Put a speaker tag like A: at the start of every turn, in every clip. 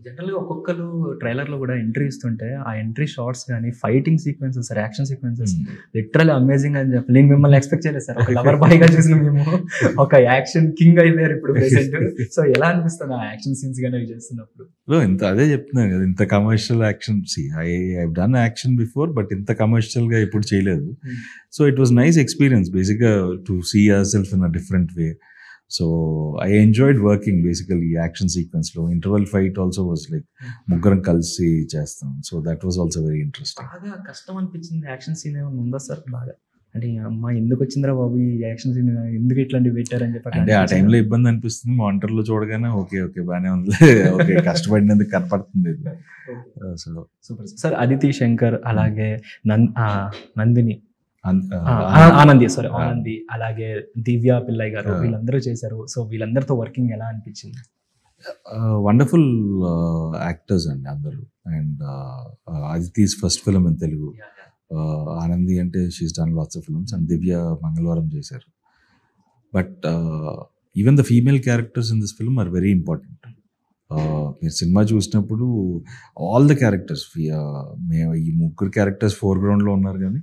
A: జనరల్‌గా ఒక్కొక్కళ్ళు ట్రైలర్‌లో గూడా ఎంట్రీ ఇస్తుంటే, ఆ ఎంట్రీ షాట్స్ గాని, fighting sequences, action sequences literally amazing అని చెప్పాలి. నేను మిమ్మల్ని ఎక్స్‌పెక్ట్ చేయలేదు సార్. ఒక లవర్ బాయ్‌గా చూసిన మేము ఒక యాక్షన్ కింగ్ అయిపోయారు ఇప్పుడు ప్రెజెంట్. సో, ఎలా అనిపిస్తుంది ఆ యాక్షన్ సీన్స్ గాని అవి చేస్తున్నప్పుడు?
B: ఇంత అదే చెప్తున్నాను కదా, ఇంత commercial action. I have done action before, but ఇంత కమర్షియల్గా ఎప్పుడు చేయలేదు. So it was nice experience బేసిక్గా to see our self in a different way. So I enjoyed working basically action సీక్వెన్స్లో. Interval fight also was like ముగ్గురం కలిసి చేస్తాం. So that was also very interesting.
A: బాగా కష్టం అనిపించింది యాక్షన్ సీన్ ఏమైనా ఉందా సార్ బాగా? అంటే అమ్మ ఎందుకు వచ్చిందిరా బాబు ఈ యాక్షన్ సీన్, ఎందుకు ఇట్లాంటివి పెట్టారని చెప్పి
B: అంటే ఆ టైంలో ఇబ్బంది అనిపిస్తుంది. మానిటర్లో చూడగానే ఓకే ఓకే బాగానే ఉంది, ఓకే కష్టపడినందుకు కనపడుతుంది. So
A: super sir. Aditi Shankar అలాగే నందిని ఆనంది అలాగే దివ్య పిల్లయ్ గారు వీళ్ళందరూ చేశారు. సో వీళ్ళందరితో వర్కింగ్ ఎలా అనిపించింది?
B: వండర్ఫుల్ యాక్టర్స్ అండి అందరూ. And Aditi's first film in Telugu. Anandi అంటే she's done lots of films. And Divya Mangalavaaram చేశారు. But even the female characters in this film are very important. మీరు సినిమా చూసినప్పుడు ఆల్ ద క్యారెక్టర్స్, మేము ఈ ముగ్గురు క్యారెక్టర్స్ ఫోర్గ్రౌండ్లో ఉన్నారు, కానీ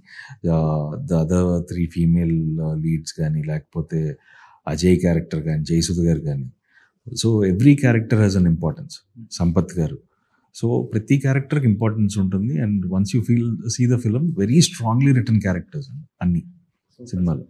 B: ద అదర్ 3 ఫీమేల్ లీడ్స్ కానీ, లేకపోతే అజయ్ క్యారెక్టర్ కానీ, జయసుధ గారు కానీ, so every character has an importance. Sampath గారు, సో ప్రతి క్యారెక్టర్కి ఇంపార్టెన్స్ ఉంటుంది. And once you see the film, very strongly written characters అన్ని సినిమాలు.